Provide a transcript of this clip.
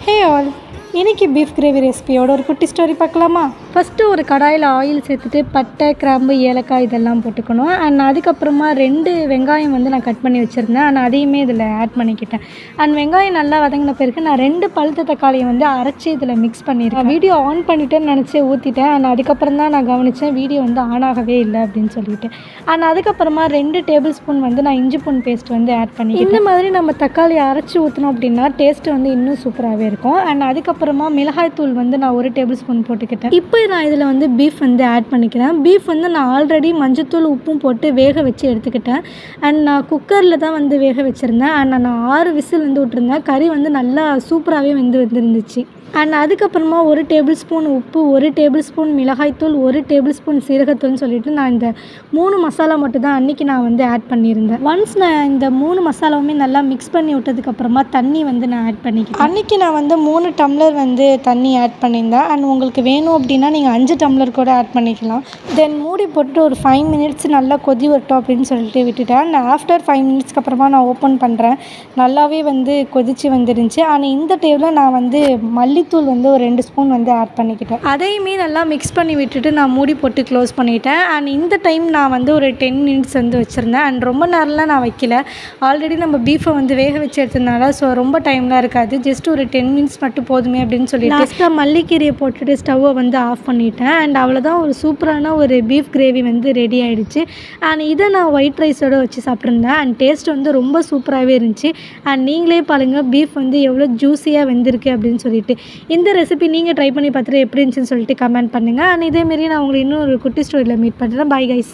Hey all, இன்றைக்கி beef gravy ரெசிபியோட ஒரு குட்டி ஸ்டோரி பார்க்கலாமா? ஃபஸ்ட்டு ஒரு கடாயில் ஆயில் சேர்த்துட்டு பட்டை, கிராம்பு, ஏலக்காய் இதெல்லாம் போட்டுக்கணும். அண்ட் அதுக்கப்புறமா 2 வெங்காயம் வந்து நான் கட் பண்ணி வச்சுருந்தேன். அண்ட் அதையுமே இதில் ஆட் பண்ணிக்கிட்டேன். அண்ட் வெங்காயம் நல்லா வதங்கின பிறகு நான் 2 பழுத்த தக்காளியை வந்து அரைச்சி இதில் மிக்ஸ் பண்ணியிருக்கேன். வீடியோ ஆன் பண்ணிவிட்டேன்னு நினச்சி ஊற்றிட்டேன். அண்ட் அதுக்கப்புறம் தான் நான் கவனித்தேன் வீடியோ வந்து ஆன் ஆகவே இல்லை அப்படின்னு சொல்லிட்டு. அண்ட் அதுக்கப்புறமா 2 டேபிள் ஸ்பூன் வந்து நான் இஞ்சி பூண்டு பேஸ்ட் வந்து ஆட் பண்ணி, இந்த மாதிரி நம்ம தக்காளி அரைச்சி ஊற்றினோம் அப்படின்னா டேஸ்ட்டு வந்து இன்னும் சூப்பராகவே இருக்கும். அண்ட் அதுக்கப்புறமா மிளகாய் தூள் வந்து நான் 1 டேபிள் ஸ்பூன் போட்டுக்கிட்டேன். இப்போ நான் இதில் வந்து பீஃப் வந்து ஆட் பண்ணிக்கிறேன். பீஃப் வந்து நான் ஆல்ரெடி மஞ்சத்தூள் உப்பும் போட்டு வேக வச்சு எடுத்துக்கிட்டேன். அண்ட் நான் குக்கரில் தான் வந்து வேக வச்சுருந்தேன். அண்ட் நான் 6 விசில் வந்து விட்டுருந்தேன். கறி வந்து நல்லா சூப்பராகவே வந்துருந்துச்சு. அண்ட் அதுக்கப்புறமா 1 டேபிள் ஸ்பூன் உப்பு, 1 டேபிள் ஸ்பூன் மிளகாய்த்தூள், 1 டேபிள் ஸ்பூன் சீரகத்தூள்னு சொல்லிட்டு நான் இந்த 3 மசாலா மட்டும் தான் அன்றைக்கி நான் வந்து ஆட் பண்ணியிருந்தேன். ஒன்ஸ் நான் இந்த 3 மசாலாவுமே நல்லா மிக்ஸ் பண்ணி விட்டதுக்கப்புறமா தண்ணி வந்து நான் ஆட் பண்ணிக்கிறேன். அன்றைக்கி நான் வந்து 3 டம்ளர் வந்து தண்ணி ஆட் பண்ணியிருந்தேன். அண்ட் உங்களுக்கு வேணும் அப்படின்னா நீங்கள் 5 டம்ளர் கூட ஆட் பண்ணிக்கலாம். தென் மூடி போட்டு ஒரு 5 மினிட்ஸ் நல்லா கொதி வரட்டும் அப்படின்னு சொல்லிட்டு விட்டுட்டேன். அண்ட் ஆஃப்டர் 5 மினிட்ஸ்க்கு அப்புறமா நான் ஓப்பன் பண்ணுறேன். நல்லாவே வந்து கொதிச்சு வந்துருந்துச்சு. ஆனால் இந்த டைமில் நான் வந்து மல்லித்தூள் வந்து ஒரு 2 ஸ்பூன் வந்து ஆட் பண்ணிக்கிட்டேன். அதையுமே நல்லா மிக்ஸ் பண்ணி விட்டுட்டு நான் மூடி போட்டு க்ளோஸ் பண்ணிட்டேன். அண்ட் இந்த டைம் நான் வந்து ஒரு 10 மினிட்ஸ் வந்து வச்சுருந்தேன். அண்ட் ரொம்ப நேரம்லாம் நான் வைக்கல. ஆல்ரெடி நம்ம பீஃபை வந்து வேக வச்சு எடுத்ததுனால ஸோ ரொம்ப டைம்லாம் இருக்காது. ஜஸ்ட் ஒரு 10 மினிட்ஸ் மட்டும் போதுமே அப்படின்னு சொல்லிட்டு லாஸ்ட்டாக மல்லிக்கீரையை போட்டுட்டு ஸ்டவ்வை வந்து ஆஃப் பண்ணிட்டேன். அண்ட் அவ்வளோதான், ஒரு சூப்பரான ஒரு பீஃப் கிரேவி வந்து ரெடி ஆகிடுச்சு. அண்ட் இதை நான் ஒயிட் ரைஸோடு வச்சு சாப்பிட்ருந்தேன். அண்ட் டேஸ்ட் வந்து ரொம்ப சூப்பராகவே இருந்துச்சு. அண்ட் நீங்களே பாருங்கள் பீஃப் வந்து எவ்வளோ ஜூஸியாக வெந்திருக்கு அப்படின்னு சொல்லிட்டு. இந்த ரெசிபி நீங்கள் ட்ரை பண்ணி பார்த்துட்டு எப்படி இருந்துச்சுன்னு சொல்லிட்டு கமெண்ட் பண்ணுங்கள். அண்ட் இதேமாரி நான் உங்களை இன்னும் ஒரு குட்டி ஸ்டோரியில் மீட் பண்ணுறேன். Bye guys.